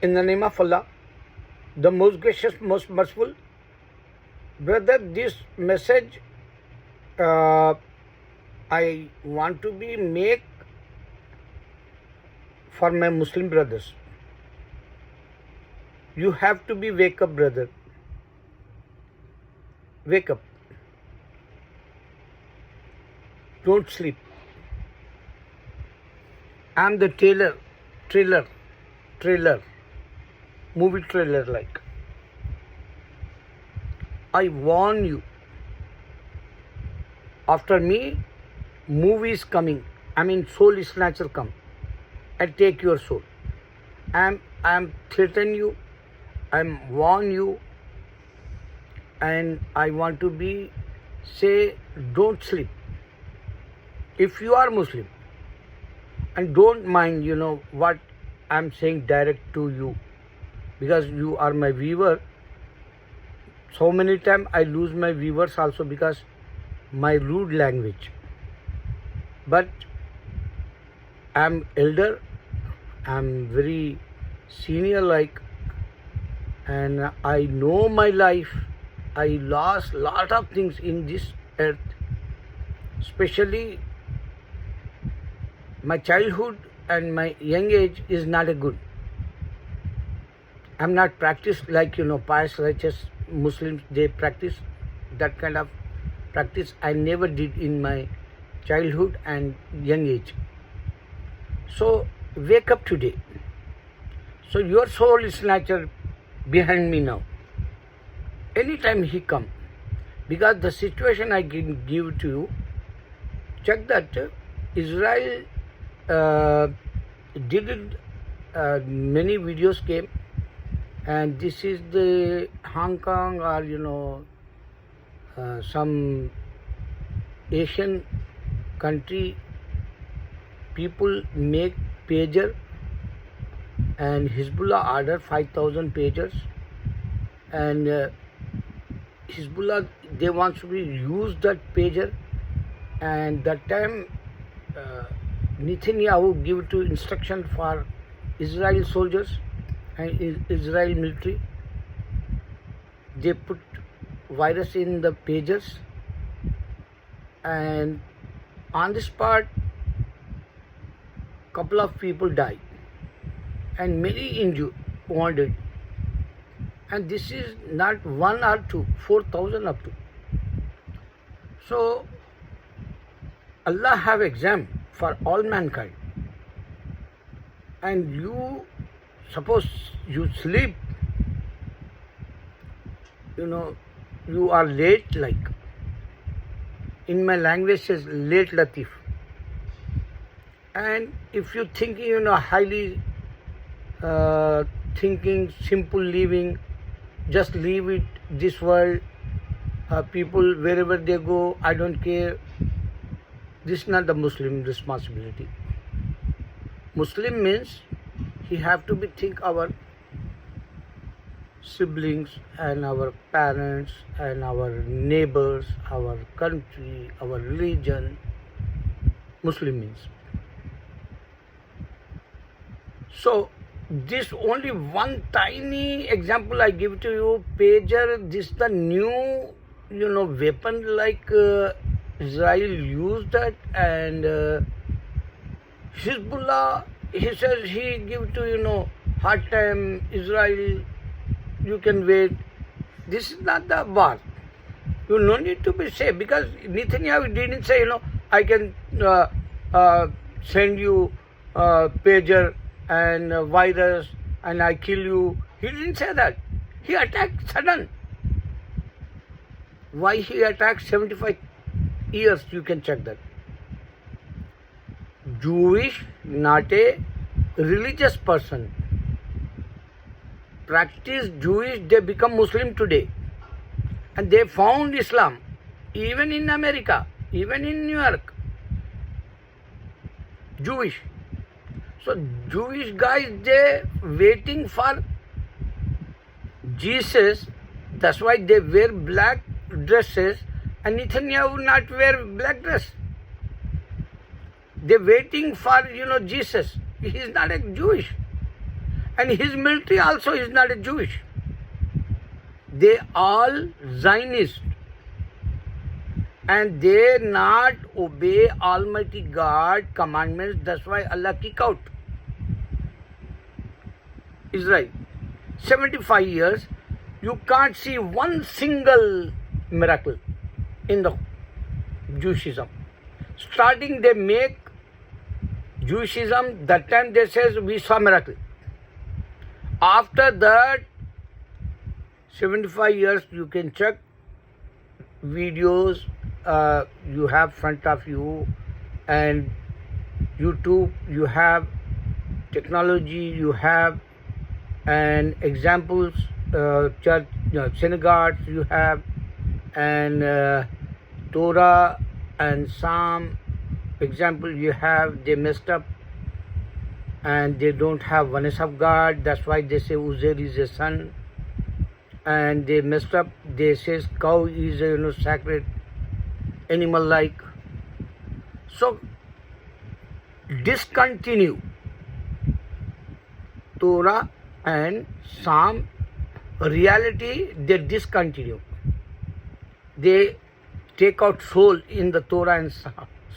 In the name of Allah, the most gracious, most merciful. Brother, this message I want to be make for my Muslim brothers. You have to be wake up, brother. Wake up. Don't sleep. I'm the trailer, movie trailer like. I warn you. After me, movie is coming. I mean, soul snatcher come and take your soul. I'm threaten you. I'm warn you. And I want to be say, don't sleep. If you are Muslim, and don't mind, what I'm saying direct to you, because you are my viewer. So many times I lose my viewers also because my rude language. But I'm elder, I'm very senior like, and I know my life. I lost lot of things in this earth, especially my childhood and my young age is not a good. I'm not practiced like, pious, righteous Muslims, they practice that kind of practice. I never did in my childhood and young age. So wake up today. So your soul is snatcher behind me now. Anytime he come, because the situation I can give to you, check that Israel did it, many videos came, and this is the Hong Kong or some Asian country people make pager, and Hezbollah order 5,000 pagers, and Hezbollah they want to use that pager, and that time Netanyahu give to instruction for Israel soldiers and Israel military. They put virus in the pagers, and on the spot couple of people died and many injured, wounded. And this is not one or two, 4,000 up to. So Allah have exam for all mankind. And you, suppose you sleep, you are late like. In my language says late Latif. And if you thinking, highly thinking, simple living, just leave it, this world, people, wherever they go, I don't care. This is not the Muslim responsibility. Muslim means he have to be think our siblings and our parents and our neighbors, our country, our religion. Muslim means. So this only one tiny example I give to you. Pager, this the new, weapon like Israel used that, and Hezbollah, he says he give to, hard time, Israel, you can wait. This is not the war. You no need to be safe, because Netanyahu didn't say, I can send you pager and virus and I kill you. He didn't say that. He attacked sudden. Why he attacked 75 years, you can check that. Jewish, not a religious person. Practice Jewish, they become Muslim today. And they found Islam, even in America, even in New York. Jewish. So Jewish guys, they waiting for Jesus. That's why they wear black dresses, and Netanyahu not wear black dress. They waiting for Jesus. He is not a Jewish. And his military also is not a Jewish. They all Zionist. And they not obey Almighty God commandments. That's why Allah kick out Israel. 75 years, you can't see one single miracle in the Jewishism. Starting they make Jewishism, that time they says we saw miracle. After that, 75 years, you can check videos you have front of you, and YouTube, you have technology, you have and examples, church, synagogues you have, and Torah and Psalm example you have. They messed up and they don't have oneness of God. That's why they say Uzair is a son. And they messed up. They say cow is a sacred animal like. So discontinue Torah and Psalm. Reality, they discontinue. They take out soul in the Torah and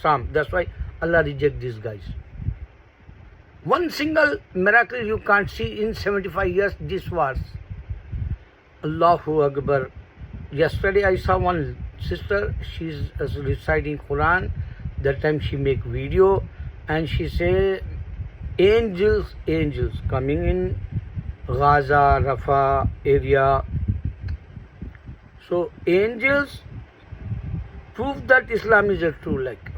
Psalm. That's why Allah rejects these guys. One single miracle you can't see in 75 years. This was Allahu Akbar. Yesterday I saw one sister. She's reciting Quran. That time she make video and she say angels coming in Gaza, Rafah area. So angels prove that Islam is a true like.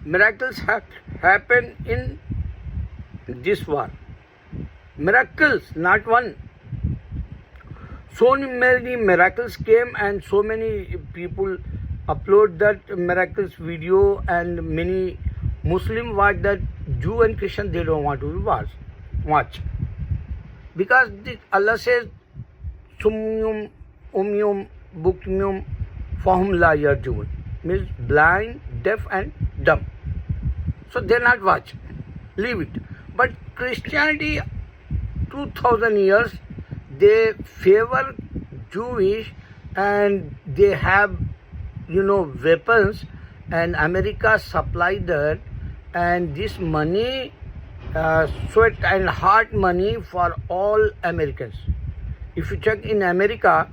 Miracles happen in this war. Miracles, not one. So many miracles came and so many people upload that miracles video, and many Muslim watch that. Jew and Christian, they don't want to watch. Because Allah says, Sumyum, Umyum, Bukmyum, Fahum la yarjun, means blind, deaf and dumb. So they not watch. Leave it. But Christianity, 2000 years, they favor Jewish and they have, weapons, and America supply that, and this money, sweat and hard money for all Americans. If you check in America,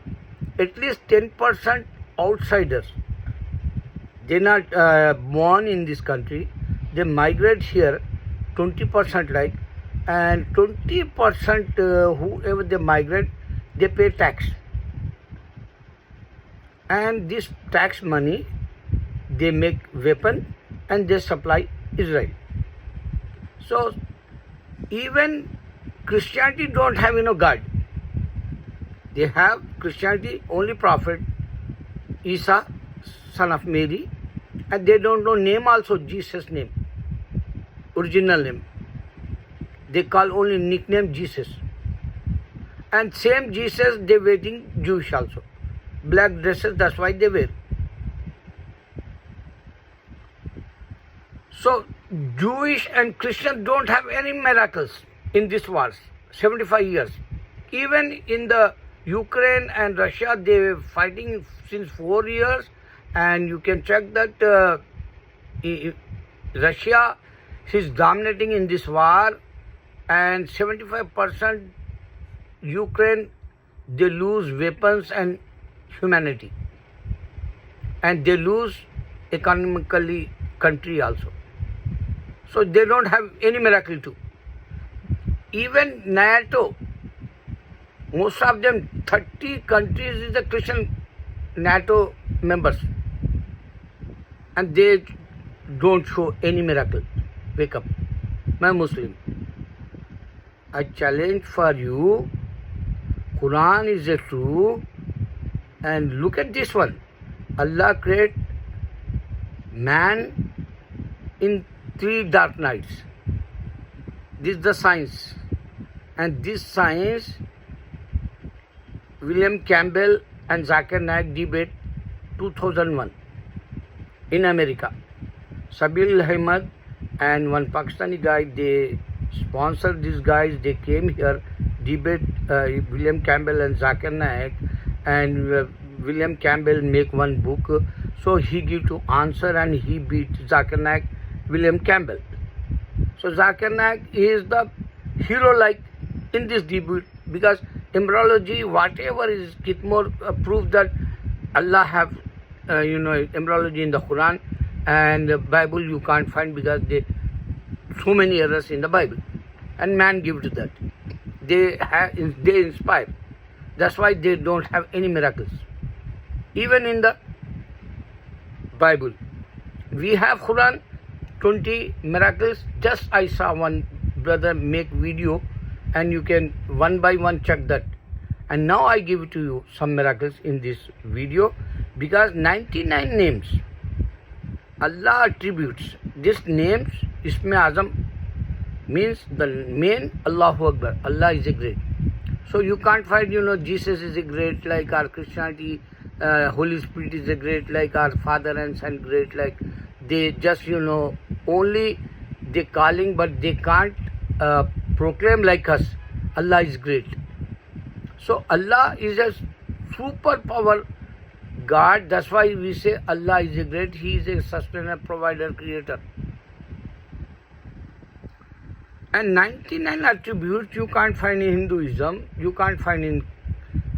at least 10% outsiders. They're not born in this country. They migrate here, 20% like, and 20% whoever they migrate, they pay tax. And this tax money, they make weapon and they supply Israel. So even Christianity don't have God. They have Christianity only prophet Isa, son of Mary, and they don't know name also, Jesus name, original name. They call only nickname Jesus. And same Jesus they wearing Jewish also. Black dresses, that's why they wear. So Jewish and Christian don't have any miracles in this wars, 75 years. Even in the Ukraine and Russia, they were fighting since 4 years, and you can check that Russia is dominating in this war, and 75% Ukraine, they lose weapons and humanity, and they lose economically country also. So they don't have any miracle too. Even NATO, most of them, 30 countries is the Christian NATO members, and they don't show any miracle. Wake up, my Muslim. I challenge for you, Quran is a true, and look at this one. Allah created man in 3 dark nights. This is the science. And this science, William Campbell and Zakir Naik debate 2001 in America. Sabil Ahmed and one Pakistani guy, they sponsored these guys. They came here, debate William Campbell and Zakir Naik, and William Campbell make one book. So he give to answer and he beat Zakir Naik, William Campbell. So Zakir Naik is the hero like in this debate, because embryology, whatever is Kitmore proof that Allah have embryology in the Quran, and the Bible you can't find because so many errors in the Bible, and man give to that. They inspire. That's why they don't have any miracles. Even in the Bible, we have Quran 20 miracles. Just I saw one brother make video, and you can one by one check that. And now I give it to you some miracles in this video, because 99 names Allah attributes. These names, Isme Azam means the main Allahu Akbar. Allah is a great. So you can't find, Jesus is a great like our Christianity, Holy Spirit is a great like our Father and Son great like. They just, only they calling, but they can't proclaim like us. Allah is great. So Allah is a superpower God. That's why we say Allah is a great. He is a sustainer, provider, creator. And 99 attributes you can't find in Hinduism, you can't find in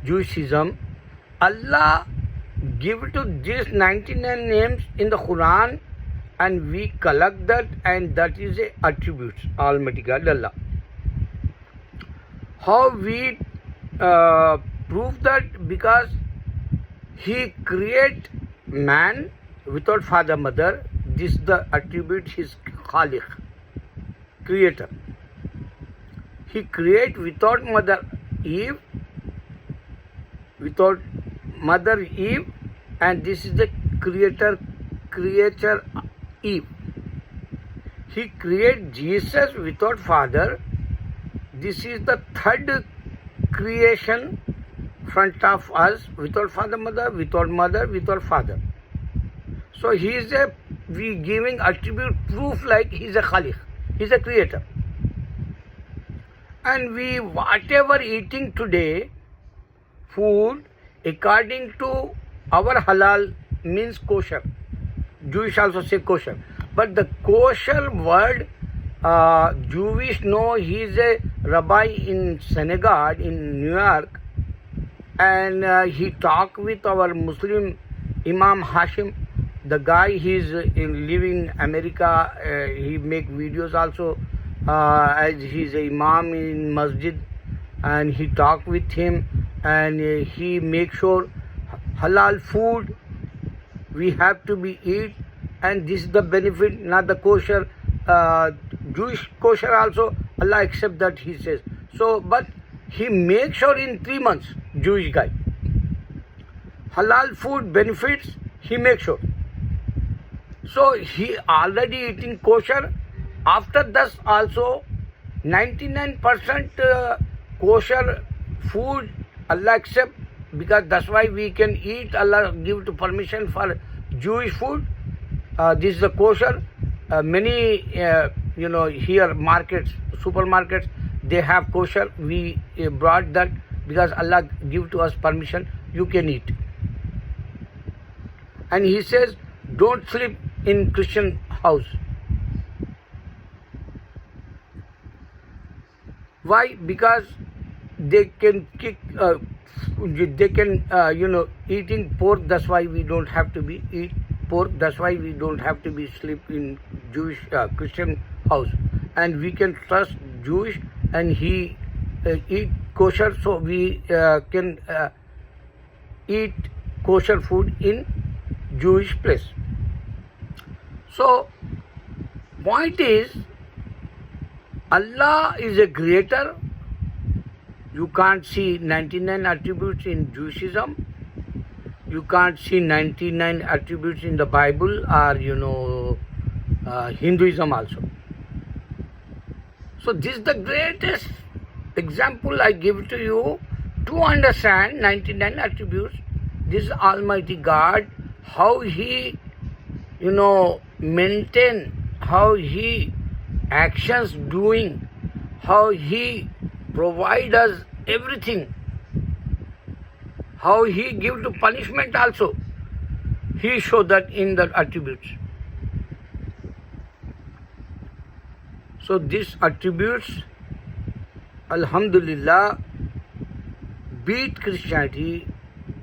Jewishism. Allah give to these 99 names in the Quran, and we collect that, and that is a attributes, Almighty God Allah. How we prove that? Because He create man without father, mother. This the attribute His Khaliq, creator. He create without mother Eve, and this is the creator, creature Eve. He create Jesus without father. This is the third creation front of us, without father, mother, without father. So he is we giving attribute proof like he is a Khaliq, he is a creator. And we whatever eating today, food according to our halal means kosher. Jewish also say kosher. But the kosher word, Jewish he is a rabbi in Senegal, in New York, and he talk with our Muslim Imam Hashim. The guy he is living in America. He make videos also as he is a imam in masjid, and he talk with him, and he make sure halal food we have to be eat, and this is the benefit, not the kosher. Jewish kosher also Allah accept that, he says. So, but he makes sure in 3 months, Jewish guy, halal food benefits, he makes sure. So he already eating kosher. After that also 99% kosher food Allah accept, because that's why we can eat. Allah give to permission for Jewish food. This is the kosher. Many here markets, supermarkets, they have kosher. We brought that because Allah give to us permission. You can eat. And he says, don't sleep in Christian house. Why? Because they can kick, eating pork. That's why we don't have to be eat pork. That's why we don't have to be sleep in Jewish Christian house. And we can trust Jewish, and he eat kosher, so we can eat kosher food in Jewish place. So point is, Allah is a creator. You can't see 99 attributes in Jewishism. You can't see 99 attributes in the Bible or Hinduism also. So this is the greatest example I give to you to understand 99 attributes. This Almighty God, how He maintain, how He actions doing how He provide us everything, how He give to punishment also. He show that in the attributes. So these attributes, Alhamdulillah, beat Christianity,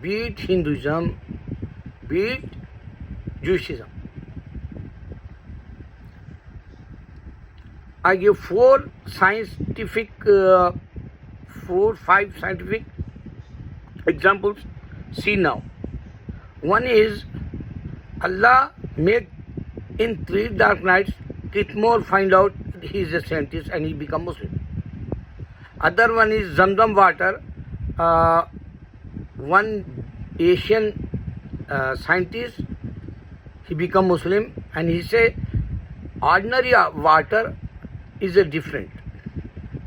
beat Hinduism, beat Jewishism. I give four, five scientific examples. See now. One is Allah make in 3 dark nights, Kitmore find out he is a scientist and he become Muslim. Other one is Zamzam water. One Asian scientist, he become Muslim and he say ordinary water is a different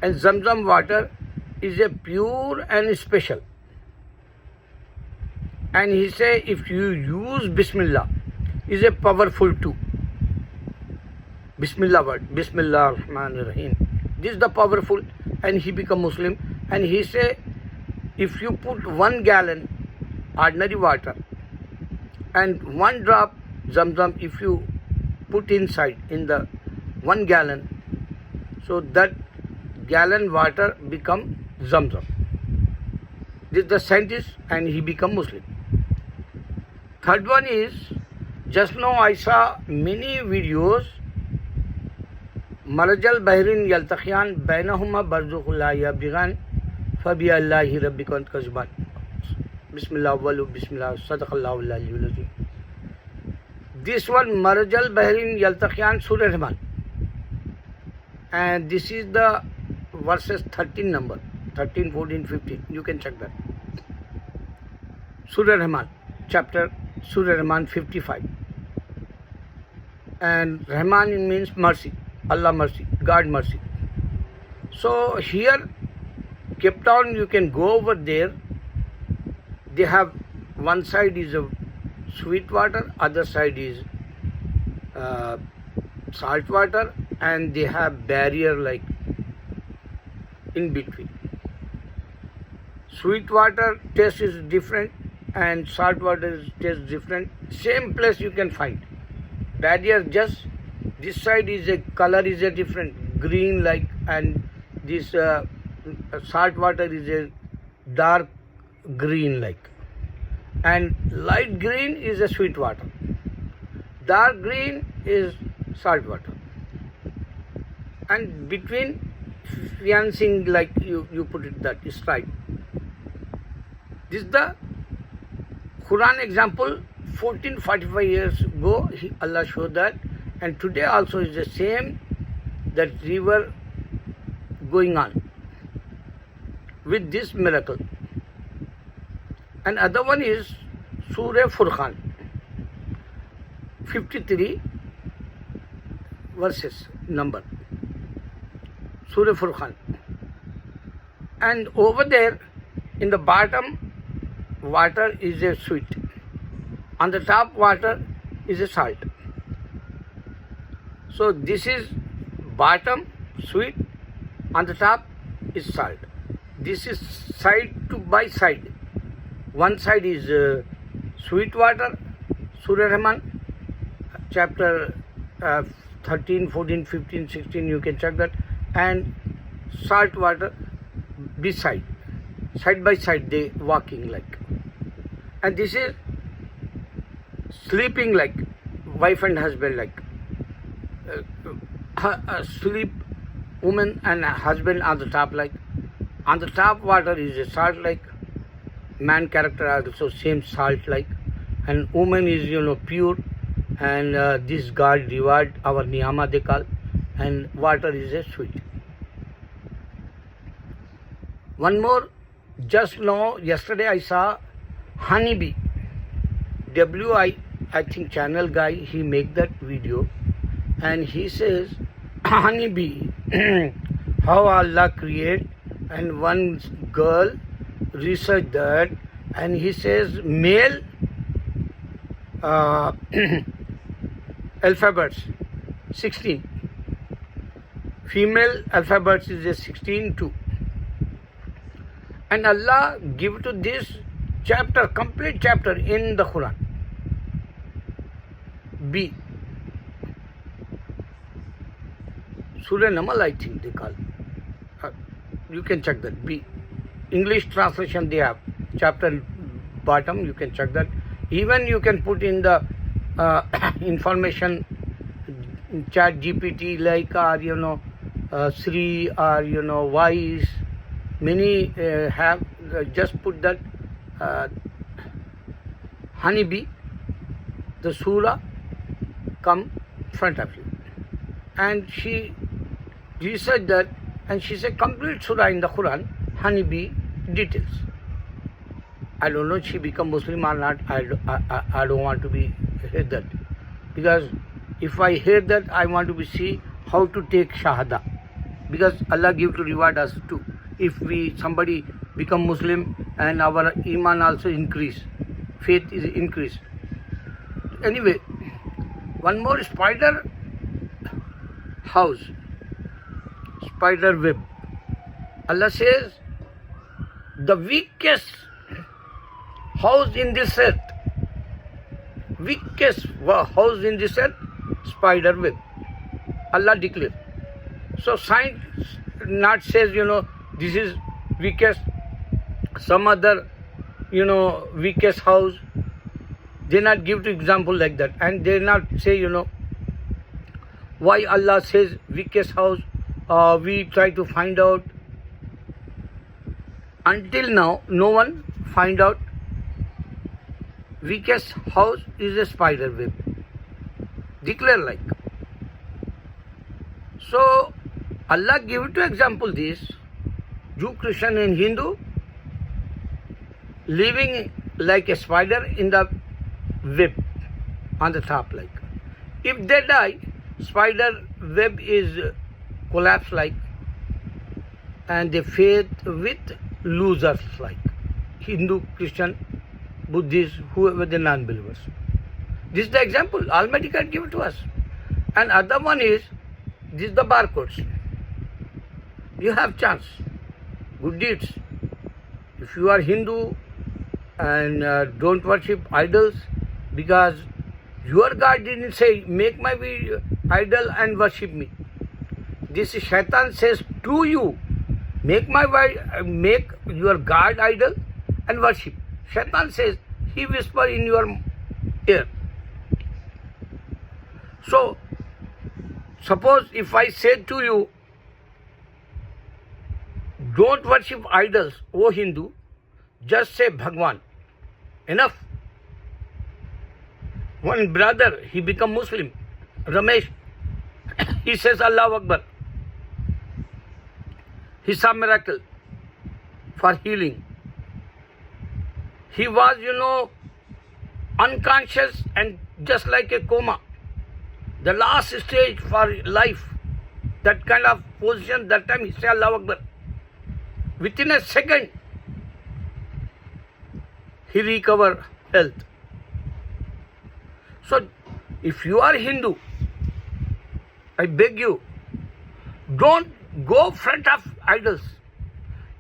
and Zamzam water is a pure and special. And he say if you use Bismillah is a powerful too. Bismillah word, Bismillah Rahman Rahim. This is the powerful, and he become Muslim. And he say if you put 1 gallon ordinary water and 1 drop Zamzam, if you put inside in the 1 gallon, so that gallon water become Zamzam. This is the scientist and he become Muslim. Third one is, just now I saw many videos, Marajal Bahrin Yaltaqiyan Bainahuma Barzuqullah Yabighan Fabi Allahi Rabbikant Kazban. Bismillah walu Bismillah Sadaqallahu Alaihi. This one Marajal Bahrin Yaltaqiyan Surah Rahman. And this is the verses 13 number, 13, 14, 15. You can check that. Surah Rahman, chapter Surah Rahman 55. And Rahman means mercy, Allah mercy, God mercy. So here, Cape Town, you can go over there. They have one side is a sweet water, other side is salt water, and they have barrier like in between. Sweet water taste is different and salt water taste different. Same place you can find. Barrier just this side is a color is a different green like, and this salt water is a dark green like, and light green is a sweet water. Dark green is salt water. And between fiancing like you put it that is right. This is the Quran example. 1445 years ago Allah showed that, and today also is the same, that river going on with this miracle. And other one is Surah Furqan 53 verses number, Surah Furqan. And over there in the bottom water is a sweet, on the top water is a salt. So this is bottom sweet, on the top is salt. This is side to by side. One side is sweet water, Surah Rahman, chapter 13, 14, 15, 16, you can check that, and salt water beside, side by side they walking like. And this is sleeping like wife and husband like. Sleep woman and husband on the top like. On the top water is a salt like. Man character also same salt like. And woman is pure, and this God reward our niyama they call, and water is a sweet. One more, just now yesterday I saw honeybee. I think channel guy, he make that video, and he says honeybee how Allah create, and one girl research that, and he says male alphabets 16, Female alphabets is a 16 2. And Allah give to this chapter, complete chapter in the Quran. B. Surah Namal, I think they call. You can check that. B. English translation they have. Chapter bottom, you can check that. Even you can put in the information chat GPT like or Sri or Wise. Many have just put that honeybee, the surah come front of you. And she researched that and she said complete surah in the Quran, honeybee details. I don't know if she become Muslim or not. I don't want to be hear that. Because if I hear that, I want to be see how to take Shahada. Because Allah give to reward us too. If somebody become Muslim and our Iman also increase. Faith is increased. Anyway, one more spider house. Spider web. Allah says, the weakest house in this earth, weakest house in this earth, spider web. Allah declared. So science not says, this is weakest, some other, weakest house. They not give to example like that. And they not say, why Allah says weakest house. We try to find out. Until now, no one find out weakest house is a spider web. Declare like. So, Allah give to example this, Jew, Christian and Hindu living like a spider in the web on the top like. If they die, spider web is collapse like and they faith with losers like Hindu, Christian, Buddhist, whoever the non-believers. This is the example. Almighty God give it to us. And other one is, this is the barcodes. You have chance. Good deeds. If you are Hindu and don't worship idols, because your God didn't say, make my idol and worship me. This Shaitan says to you, make your God idol and worship. Shaitan says, he whisper in your ear. So, suppose if I said to you, don't worship idols, O Hindu, just say Bhagwan. Enough. One brother, he become Muslim, Ramesh, he says Allahu Akbar. He saw miracle for healing. He was, unconscious and just like a coma. The last stage for life, that kind of position, that time he said Allahu Akbar. Within a second, he recovered health. So, if you are Hindu, I beg you, don't go front of idols.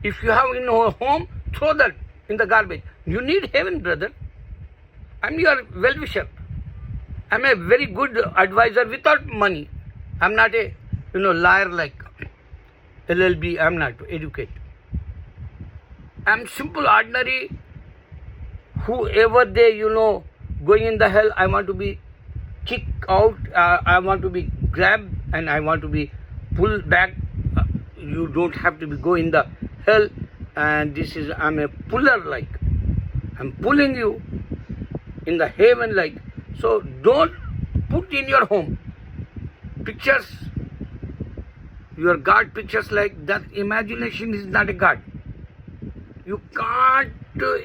If you have in your home, throw that in the garbage. You need heaven, brother. I'm your well-wisher. I'm a very good advisor without money. I'm not a, liar like LLB. I'm not educated. I'm simple, ordinary. Whoever they, going in the hell, I want to be kicked out. I want to be grabbed and I want to be pulled back. You don't have to be go in the hell. And this is, I'm a puller like. I'm pulling you in the heaven like. So don't put in your home pictures, your God pictures like that. Imagination is not a God. You can't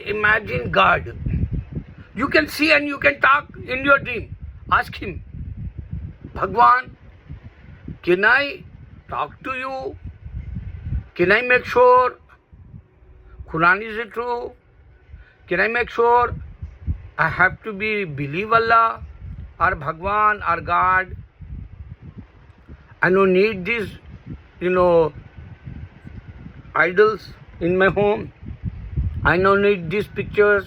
imagine God. You can see and you can talk in your dream. Ask him, Bhagwan, can I talk to you? Can I make sure Quran is it true? Can I make sure I have to believe Allah or Bhagwan or God? I don't need this idols in my home. I don't need these pictures.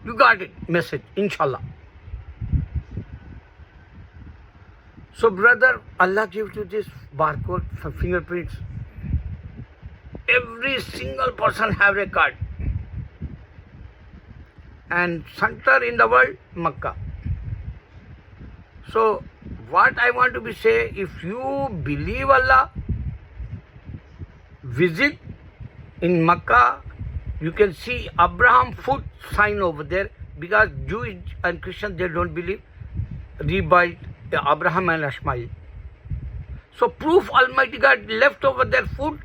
You got it, message, inshallah. So brother, Allah gives you this barcode, fingerprints. Every single person have a card. And center in the world, Makkah. So what I want to be say, if you believe Allah, visit in Makkah, you can see Abraham foot sign over there, because Jewish and Christian, they don't believe rebuilt Abraham and Ishmael. So proof Almighty God left over their foot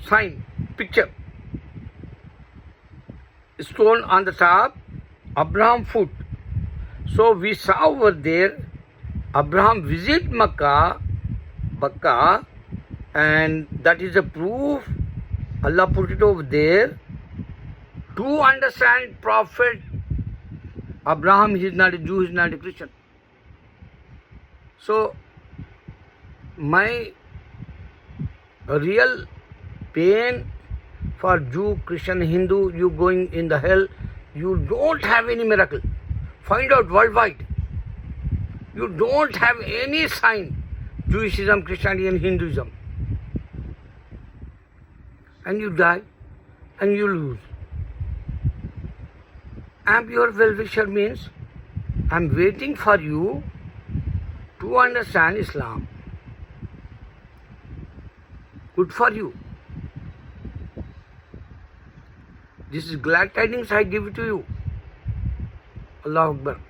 sign, picture, stone on the top, Abraham foot. So we saw over there, Abraham visit Makkah, and that is a proof. Allah put it over there to understand Prophet Abraham. He is not a Jew, he is not a Christian. So my real pain for Jew, Christian, Hindu, you going in the hell, you don't have any miracle. Find out worldwide. You don't have any sign, Jewishism, Christianity and Hinduism. And you die and you lose. I'm your well-wisher means I'm waiting for you to understand Islam. Good for you. This is glad tidings I give it to you. Allah Akbar.